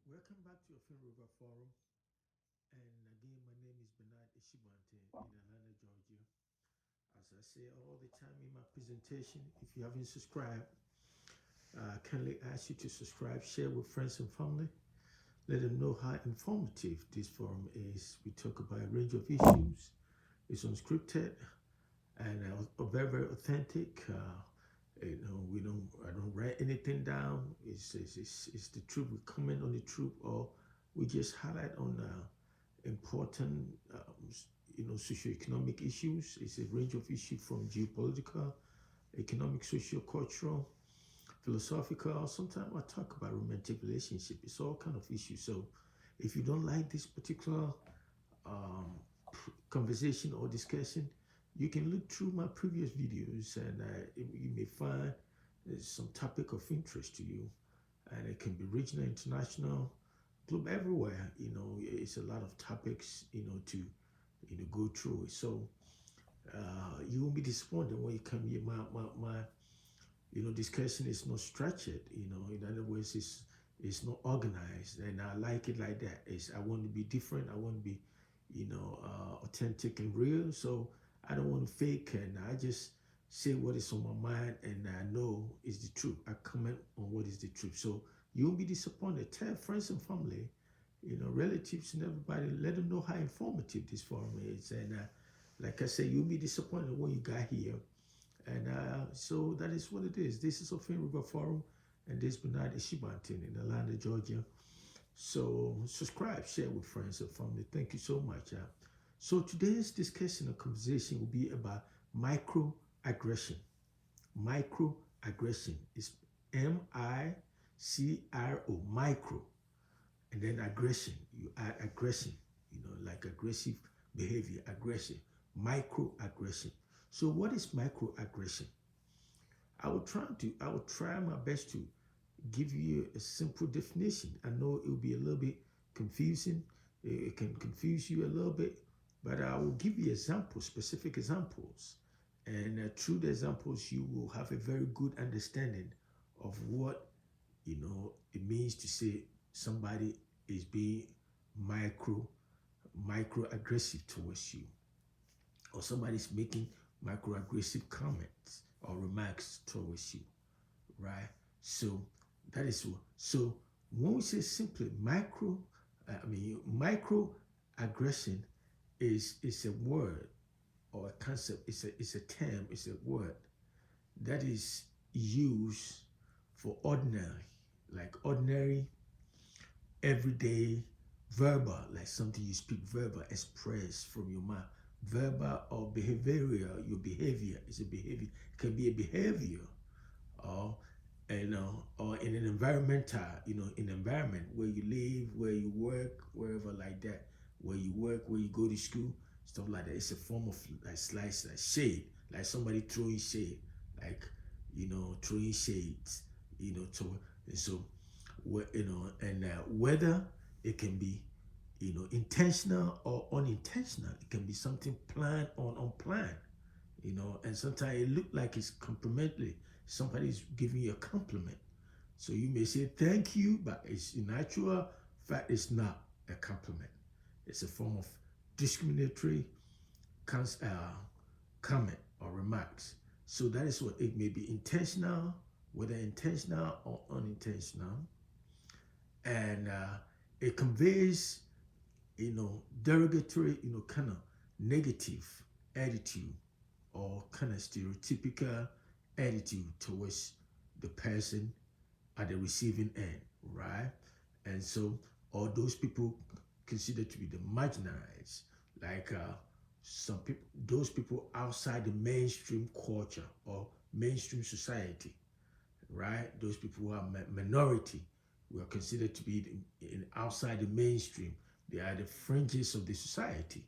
Welcome back to Fin River Forum. And again, my name is Bernard Ishibante in Atlanta, Georgia. As I say all the time in my presentation, if you haven't subscribed, I kindly ask you to subscribe, share with friends and family. Let them know how informative this forum is. We talk about a range of issues. It's unscripted and very, very authentic. We don't. I don't write anything down. It's the truth. We comment on the truth, or we just highlight on important, socioeconomic issues. It's a range of issues from geopolitical, economic, socio-cultural, philosophical. Sometimes I talk about romantic relationship. It's all kind of issues. So, if you don't like this particular um, conversation or discussion, you can look through my previous videos and you may find some topic of interest to you. And it can be regional, international, globe everywhere. It's a lot of topics, to, go through it. So you won't be disappointed when you come here. My discussion is not structured. In other words, it's not organized, and I like it like that. I want to be different. I want to be, authentic and real. So I don't want to fake, and I just say what is on my mind, and I know is the truth. I comment on what is the truth. So you won't be disappointed. Tell friends and family, relatives and everybody. Let them know how informative this forum is, and like I said, you'll be disappointed when you got here. And so that is what it is. This is Ofin River Forum, and this is Bernard Ishibantin in Atlanta, Georgia. So subscribe, share with friends and family. Thank you so much. So today's discussion or conversation will be about microaggression. Microaggression is MICRO, micro, and then aggression. You add aggression, like aggressive behavior, aggression, microaggression. So what is microaggression? I will try my best to give you a simple definition. I know it will be a little bit confusing. It can confuse you a little bit, but I will give you examples, specific examples. And through the examples, you will have a very good understanding of what, it means to say somebody is being microaggressive towards you, or somebody's making microaggressive comments or remarks towards you, right? So that is what. So when we say simply microaggression is a word or a concept. It's a term. It's a word that is used for ordinary, like ordinary, everyday, verbal, like something you speak, verbal, express from your mouth. Verbal or behavioral, your behavior is a behavior. It can be a behavior or or in an environmental, in an environment where you live, where you work, wherever like that, where you work, where you go to school, stuff like that. It's a form of like slice, like shade, like somebody throwing shade, like throwing shades, to and so and whether it can be intentional or unintentional. It can be something planned or unplanned, and sometimes it look like it's complimentary. Somebody's giving you a compliment. So you may say thank you, but it's in actual fact, it's not a compliment. It's a form of discriminatory comment or remarks. So that is what it may be intentional, whether intentional or unintentional. And it conveys, derogatory, kind of negative attitude or kind of stereotypical attitude towards the person at the receiving end, right? And so, all those people considered to be the marginalized, like some people, those people outside the mainstream culture or mainstream society, right? Those people who are minority were considered to be outside the mainstream. They are the fringes of the society.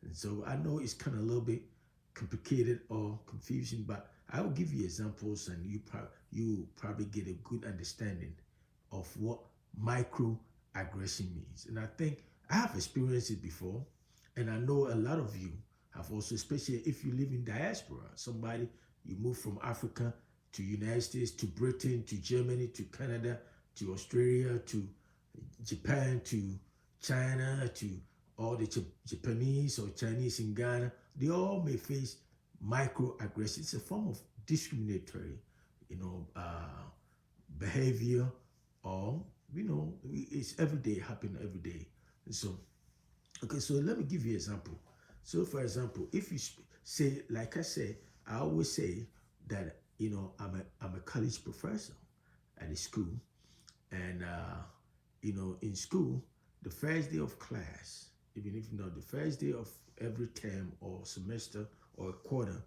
And so I know it's kind of a little bit complicated or confusing, but I will give you examples and you probably get a good understanding of what microaggression means. And I think I have experienced it before, and I know a lot of you have also, especially if you live in diaspora, somebody you move from Africa to United States, to Britain, to Germany, to Canada, to Australia, to Japan to China to all the Japanese or Chinese in Ghana, they all may face microaggression. It's a form of discriminatory, behavior, or it's everyday, happen every day. And so, okay, so let me give you an example. So, for example, if you say, like I said, I always say that I'm a college professor at a school, and in school, the first day of class, even if the first day of every term or semester or a quarter,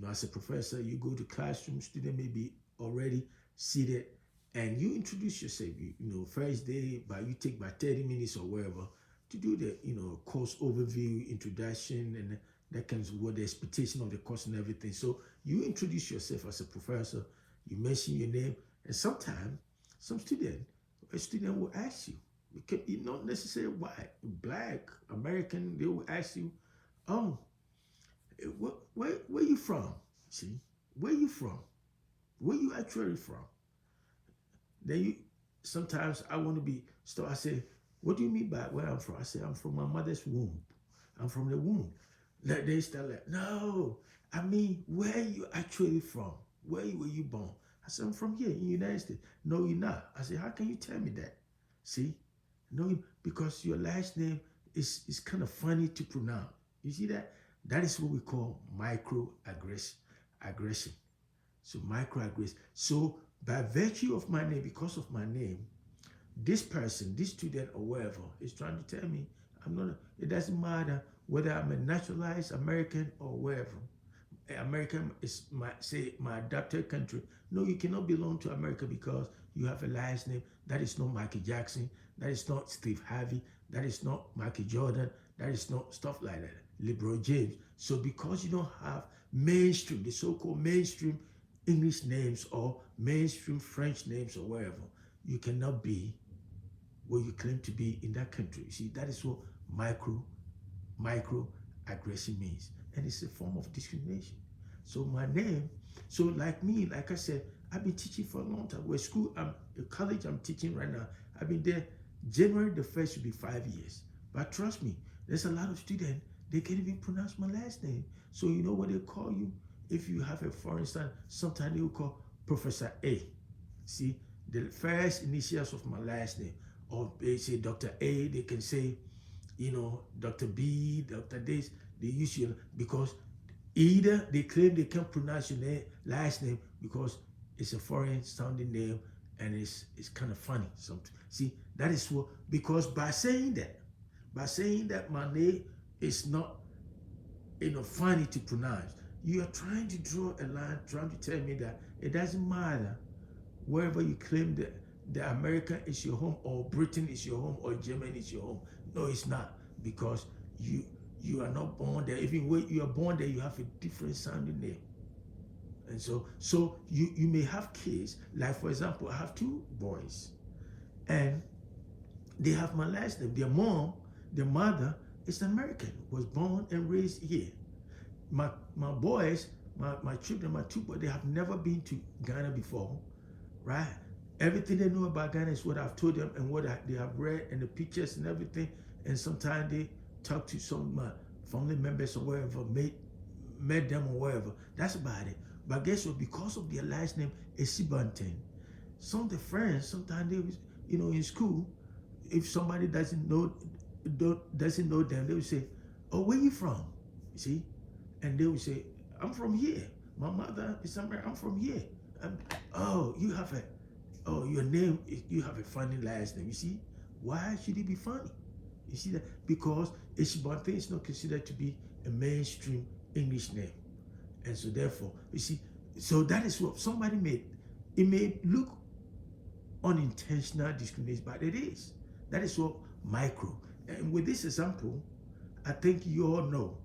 as a professor, you go to classroom, student may be already seated, and you introduce yourself. First day, you take by 30 minutes or whatever to do the course overview, introduction, and that comes with the expectation of the course and everything. So you introduce yourself as a professor, you mention your name, and sometimes a student will ask you, not necessarily white, black, American, they will ask you, oh, where you from? See, where you from? Where you actually from? Then sometimes I want to be, so I say, what do you mean by where I'm from? I say, I'm from my mother's womb. I'm from the womb. They start like, no, I mean, where you actually from? Where were you born? I said, I'm from here in the United States. No, you're not. I said, how can you tell me that? See? No, because your last name is kind of funny to pronounce. You see that? That is what we call microaggression. So microaggression. So by virtue of my name, because of my name, this person, this student or whatever is trying to tell me it doesn't matter whether I'm a naturalized American or wherever. American is my adopted country. No, you cannot belong to America because you have a last name. That is not Michael Jackson. That is not Steve Harvey. That is not Michael Jordan. That is not stuff like that. LeBron James. So because you don't have mainstream, the so-called mainstream English names or mainstream French names or wherever, you cannot be what you claim to be in that country. You see, that is what microaggression means. And it's a form of discrimination. So my name, so like me, like I said, I've been teaching for a long time. Where school, college I'm teaching right now, I've been there. January the 1st will be 5 years. But trust me, there's a lot of students, they can't even pronounce my last name. So you know what they call you? If you have a foreign son, sometimes they will call Professor A. See, the first initials of my last name. Or they say Dr. A, they can say, Dr. B, Dr. this. They use you because either they claim they can't pronounce your last name because it's a foreign sounding name and it's kind of funny. See, that is what, because by saying that my name is not funny to pronounce, you are trying to draw a line, trying to tell me that it doesn't matter wherever you claim that the America is your home or Britain is your home or Germany is your home. No, it's not, because you are not born there. Even when you are born there, you have a different sounding name. And so you may have kids, like for example, I have 2 boys, and they have my last name. Their mother is American, was born and raised here. My boys, my children, my 2 boys, they have never been to Ghana before, right? Everything they know about Ghana is what I've told them and what they have read and the pictures and everything. And sometimes they talk to some of my family members or wherever, met them or wherever. That's about it. But guess what? Because of their last name, Esibanten, some of the friends, sometimes they, in school, if somebody doesn't know them, they will say, oh, where you from? You see? And they will say, I'm from here. My mother is somewhere, I'm from here. Your name, you have a funny last name. You see? Why should it be funny? You see that? Because Ishbante is not considered to be a mainstream English name. And so therefore, you see, so that is what somebody made. It may look unintentional discrimination, but it is. That is what micro. And with this example, I think you all know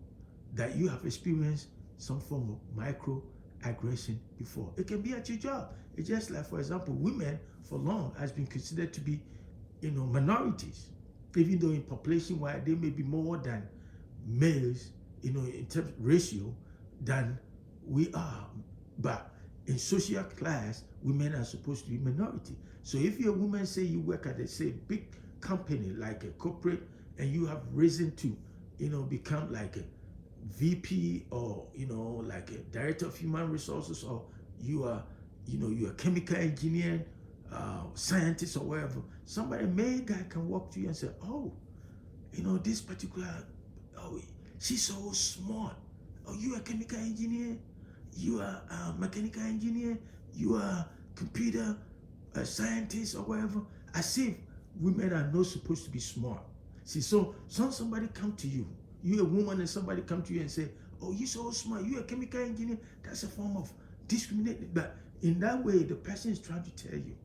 that you have experienced some form of microaggression before. It can be at your job. It's just like, for example, women for long has been considered to be, minorities. Even though in population-wise, they may be more than males, in terms of ratio, than we are. But in social class, women are supposed to be minority. So if you're a woman, say you work at a say big company like a corporate, and you have risen to, become like a VP, or like a director of human resources, or you are, you're a chemical engineer, scientist, or whatever. Somebody, male guy, can walk to you and say, oh, this particular, oh, she's so smart. Oh, you are a chemical engineer, you are a mechanical engineer, you are computer scientist, or whatever. As if women are not supposed to be smart. See, so somebody come to you, you're a woman, and somebody come to you and say, oh, you're so smart, you're a chemical engineer. That's a form of discrimination. But in that way, the person is trying to tell you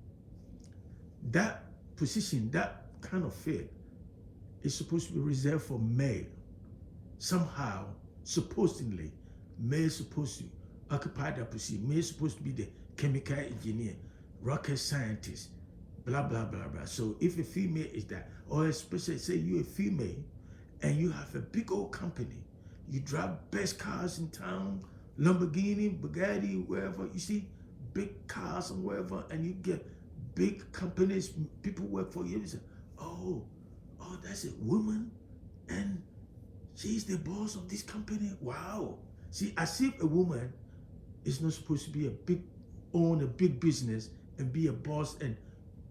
that position, that kind of field, is supposed to be reserved for male. Somehow, supposedly, male is supposed to occupy that position. Male is supposed to be the chemical engineer, rocket scientist, blah, blah, blah, blah. So if a female is that, or especially say you're a female and you have a big old company, you drive best cars in town, Lamborghini, Bugatti, wherever, you see big cars and wherever, and you get big companies, people work for you, you say, oh, that's a woman, and she's the boss of this company. Wow. See, as if a woman is not supposed to be own a big business and be a boss and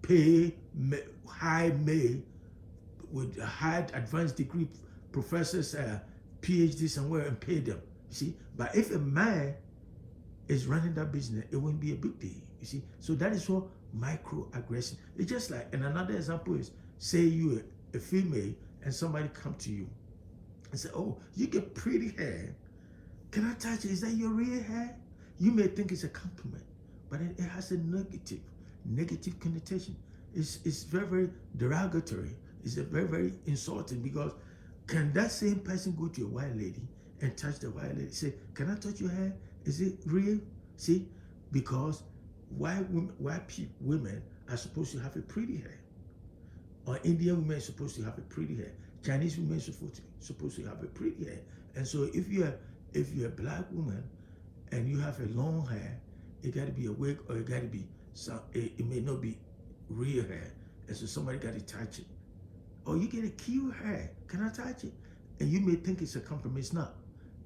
pay high male with a high advanced degree professors, PhDs, and where, and pay them. You see, but if a man is running that business, it won't be a big deal. You see, so that is what microaggression. It's just like, and another example is, say you a female and somebody come to you and say, oh, you get pretty hair. Can I touch it? Is that your real hair? You may think it's a compliment, but it has a negative connotation. It's very, very derogatory. It's very, very insulting, because can that same person go to a white lady and touch the white lady, say, can I touch your hair? Is it real? See, because white women are supposed to have a pretty hair, or Indian women are supposed to have a pretty hair, Chinese women are supposed to have a pretty hair. And so if you're a black woman and you have a long hair, it got to be a wig, or it got to be it may not be real hair, and so somebody got to touch it. Or you get a cute hair, can I touch it? And you may think it's a compliment. It's not.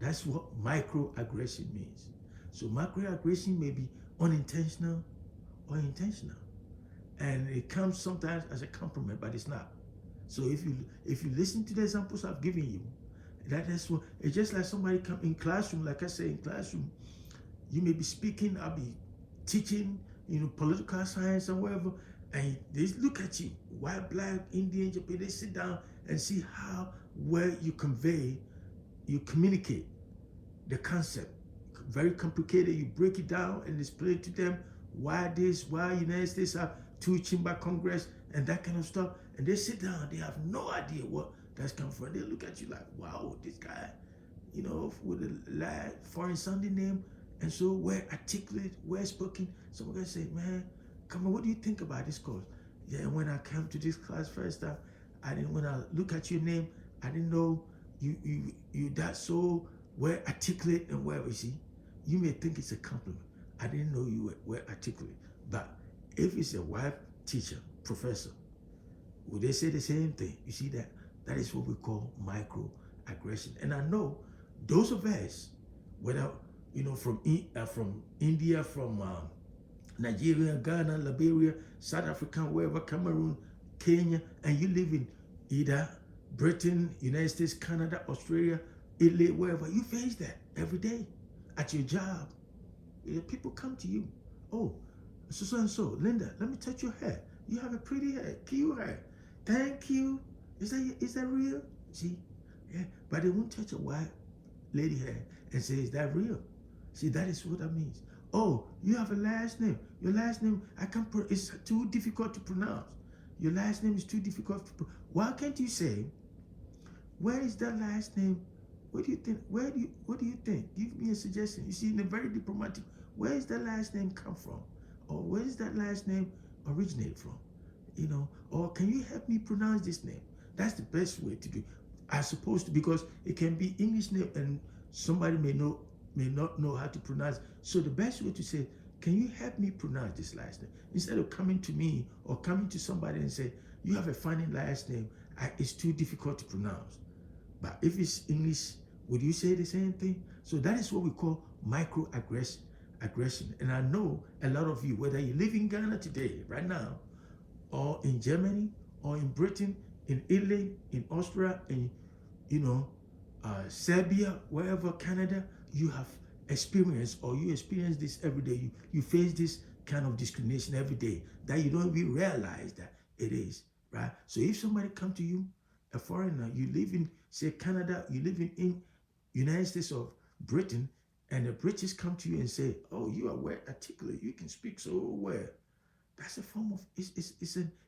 That's what microaggression means. So microaggression may be unintentional or intentional, and it comes sometimes as a compliment, but it's not. So if you listen to the examples I've given you, that's what it's just like. Somebody come in classroom, like I say, in classroom, you may be speaking, I'll be teaching, political science and whatever, and they look at you, white, black, Indian, Japanese, they sit down and see how well you communicate the concept. Very complicated, you break it down and explain to them why United States have 2 chamber Congress and that kind of stuff, and they sit down, they have no idea what that's come from. They look at you like, wow, this guy, with a foreign sounding name, and so well articulate, well spoken. Some guy say, man, come on, what do you think about this course? Yeah, when I came to this class first time, when I look at your name, I didn't know you that so well articulate and whatever. You see, you may think it's a compliment. I didn't know you were well articulate. But if it's a white teacher, professor, would they say the same thing? You see that? That is what we call microaggression. And I know those of us, whether from India, from Nigeria, Ghana, Liberia, South Africa, wherever, Cameroon, Kenya, and you live in either Britain, United States, Canada, Australia, Italy, wherever, you face that every day at your job. People come to you, oh, so and so, Linda, let me touch your hair. You have a pretty hair, cute hair. Thank you. Is that real? See, yeah, but they won't touch a white lady hair and say, is that real? See, that is what that means. Oh, you have a last name. Your last name, it's too difficult to pronounce. Your last name is too difficult to pronounce. Why can't you say, where is that last name? What do you think? What do you think? Give me a suggestion. You see, in a very diplomatic, where is that last name come from? Or where is that last name originate from? Or can you help me pronounce this name? That's the best way to do, as opposed to, because it can be English name and somebody may not know how to pronounce. So the best way to say, can you help me pronounce this last name? Instead of coming to me or coming to somebody and say, you have a funny last name, it's too difficult to pronounce. But if it's English, would you say the same thing? So that is what we call microaggression. And I know a lot of you, whether you live in Ghana today, right now, or in Germany, or in Britain, in Italy, in Austria, in Serbia, wherever, Canada, you have experienced or you experience this every day. You face this kind of discrimination every day that you don't even realize that it is, right? So if somebody come to you, a foreigner, you live in, say, Canada, you live in United States of Britain, and the British come to you and say, oh, you are well articulate, you can speak so well. That's a form of,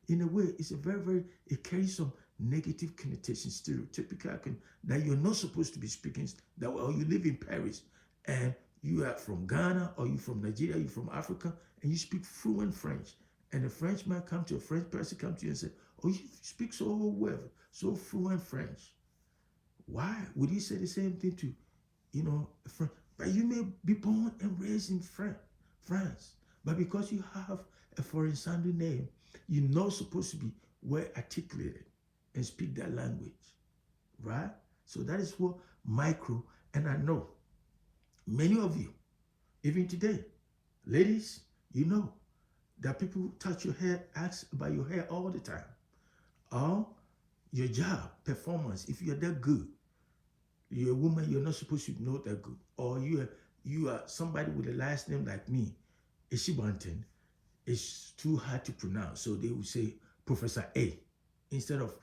in a way, it's a very, it carries some negative connotation, stereotypical, that you're not supposed to be speaking, that, or you live in Paris, and you are from Ghana, or you from Nigeria, you're from Africa, and you speak fluent French. And a Frenchman come to a French person, come to you and say, oh, you speak so well, so fluent French. Why would you say the same thing to, a French? But you may be born and raised in France, but because you have a foreign sounding name, you're not supposed to be well articulated and speak that language, right? So that is what micro, and I know many of you, even today, ladies, you know that people touch your hair, ask about your hair all the time. Or your job, performance, if you're that good, you're a woman, you're not supposed to know that good. Or you are somebody with a last name like me, Ishibanten, it's too hard to pronounce. So they will say Professor A instead of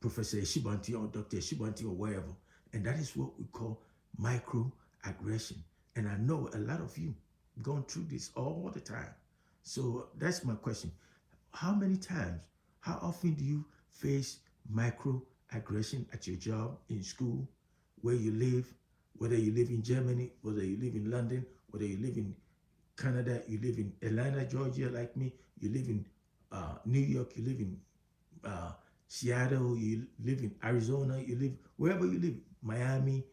Professor Ishibanti or Dr. Ishibanti or whatever. And that is what we call microaggression. And I know a lot of you gone through this all the time. So that's my question. How many times, how often do you face microaggression at your job, in school, where you live, whether you live in Germany, whether you live in London, whether you live in Canada, you live in Atlanta, Georgia, like me, you live in New York, you live in Seattle, you live in Arizona, you live wherever you live, Miami,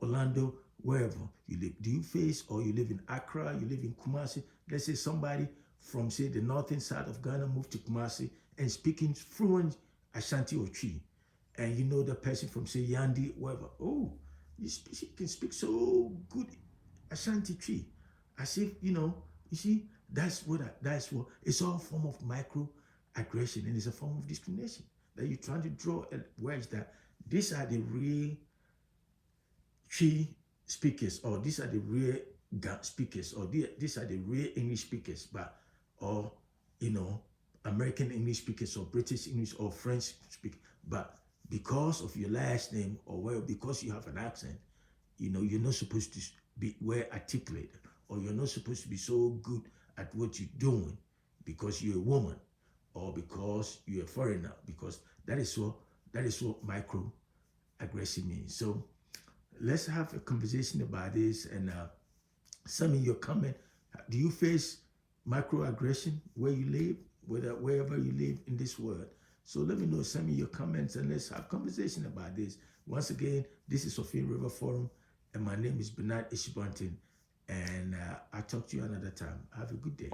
Orlando, wherever you live. Do you face, or you live in Accra, you live in Kumasi? Let's say somebody from, say, the northern side of Ghana moved to Kumasi and speaking fluent Ashanti or Twi, and you know the person from, say, Yandi, wherever. Oh, you can speak so good Ashanti Twi, as if you see. That's what it's all a form of microaggression, and it's a form of discrimination that you're trying to draw a wedge that these are the real Twi speakers, or these are the real speakers, or these are the real English speakers, but or American English speakers, or British English, or French speakers. But because of your last name, or well, because you have an accent, you're not supposed to be well articulated, or you're not supposed to be so good at what you're doing because you're a woman, or because you're a foreigner, because that is what microaggression means. So let's have a conversation about this, and send me your comment. Do you face microaggression where you live, wherever you live in this world? So let me know, send me your comments, and let's have conversation about this. Once again, this is Sophia River Forum, and my name is Bernard Ishibantin, and I'll talk to you another time. Have a good day.